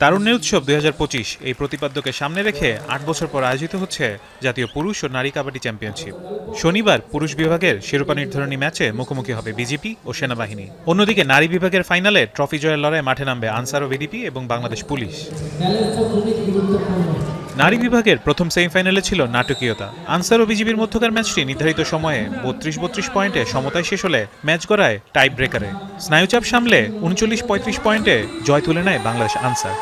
তারুণ্যের উৎসব 2025 এই প্রতিপাদ্যকে সামনে রেখে ৮ বছর পর আয়োজিত হচ্ছে জাতীয় পুরুষ ও নারী কাবাডি চ্যাম্পিয়নশিপ। শনিবার পুরুষ বিভাগের শিরোপা নির্ধারণী ম্যাচে মুখোমুখি হবে বিজিপি ও সেনাবাহিনী। অন্যদিকে নারী বিভাগের ফাইনালে ট্রফি জয়ের লড়াইয়ে মাঠে নামবে আনসার ও ভিডিপি এবং বাংলাদেশ পুলিশ। নারী বিভাগের প্রথম সেমিফাইনালে ছিল নাটকীয়তা। আনসার ও বিজিবির মধ্যকার ম্যাচটি নির্ধারিত সময়ে 32 পয়েন্টে সমতায় শেষ হলে ম্যাচ গড়ায় টাই ব্রেকারে। স্নায়ুচাপ সামলে 39-35 পয়েন্টে জয় তুলে নেয় বাংলাদেশ আনসার।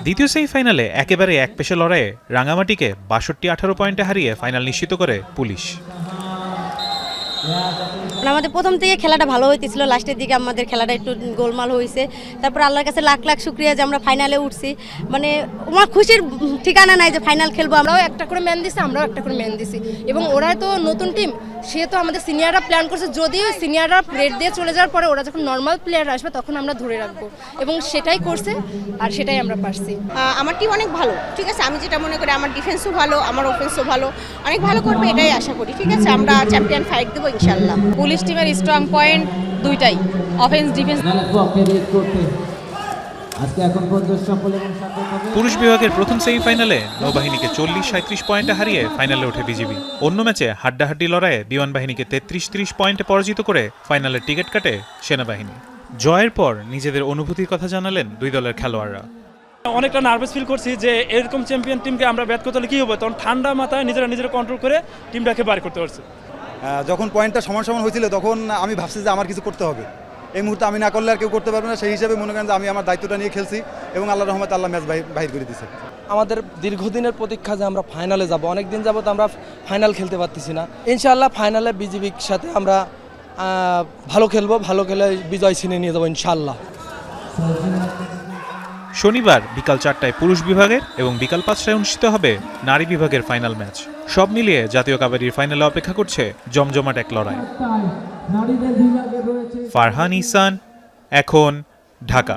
দ্বিতীয় সেমিফাইনালে একেবারে এক পেশে লড়াইয়ে রাঙামাটিকে 62-18 পয়েন্টে হারিয়ে ফাইনাল নিশ্চিত করে পুলিশ। আমাদের প্রথম থেকে খেলাটা ভালো হইতেছিল, লাস্টের দিকে আমাদের খেলাটা একটু গোলমাল হয়েছে। তারপর আল্লাহর কাছে লাখ লাখ শুক্রিয়া যে আমরা ফাইনালে উঠছি। মানে আমার খুশির ঠিকানা নাই যে ফাইনাল খেলবো। আমরাও একটা করে ম্যান দিছি, আমরাও একটা করে ম্যান দিছি, এবং ওরা তো নতুন টিম, সে তো আমাদের সিনিয়ররা প্ল্যান করছে যদিও সিনিয়ররা রেড দিয়ে চলে যাওয়ার পরে ওরা যখন নর্মাল প্লেয়ার আসবে তখন আমরা ধরে রাখবো, এবং সেটাই করছে আর সেটাই আমরা পারছি। আমার টিম অনেক ভালো, ঠিক আছে। আমি যেটা মনে করি আমার ডিফেন্সও ভালো, আমার অফেন্সও ভালো, অনেক ভালো করবে এটাই আশা করি, ঠিক আছে। আমরা চ্যাম্পিয়ন ফাইট দেবো ইনশাল্লাহ। পুলিশ টিমের স্ট্রং পয়েন্ট দুইটাই, অফেন্স ডিফেন্স। পুরুষ বিভাগের প্রথম সেমিফাইনালে নৌবাহিনীকে 40-37 পয়েন্টে হারিয়ে ফাইনালে ওঠে বিজিবি। অন্য ম্যাচে হাড্ডাহাড্ডি লড়াইয়ে বিমান বাহিনীকে 33-30 পয়েন্টে পরাজিত করে ফাইনালের টিকিট কাটে সেনাবাহিনী। জয়ের পর নিজেদের অনুভূতির কথা জানালেন দুই দলের খেলোয়াড়রা। অনেকটা নার্ভাস ফিল করছি যে এরকম চ্যাম্পিয়ন টিমকে আমরা ব্যাট করতে হলে কী হবে, তখন ঠান্ডা মাথায় নিজেরা কন্ট্রোল করে টিমটাকে বার করতে পারছি। যখন পয়েন্টটা সমান হয়েছিল তখন আমি ভাবছি যে আমার কিছু করতে হবে, এই মুহূর্তে আমি না করলে আর কেউ করতে পারবে না। সেই হিসাবে মনে করেন যে আমি আমার দায়িত্বটা নিয়ে খেলছি এবং আল্লাহর রহমতে আল্লাহ ম্যাচ বাহির করে দিয়েছে। আমাদের দীর্ঘদিনের প্রতীক্ষা যে আমরা ফাইনালে যাব, অনেক দিন যাবত আমরা ফাইনাল খেলতে পারতেছি না। ইনশাআল্লাহ ফাইনালে বিজিবির সাথে আমরা ভালো খেলবো, ভালো খেলে বিজয় ছিনিয়ে নিয়ে যাবো ইনশাআল্লাহ। শনিবার বিকাল 4টায় পুরুষ বিভাগের এবং বিকাল 5টায় অনুষ্ঠিত হবে নারী বিভাগের ফাইনাল ম্যাচ। সব মিলিয়ে জাতীয় কাবাডির ফাইনালে অপেক্ষা করছে জমজমাট এক লড়াই। ফারহান ইহসান, এখন, ঢাকা।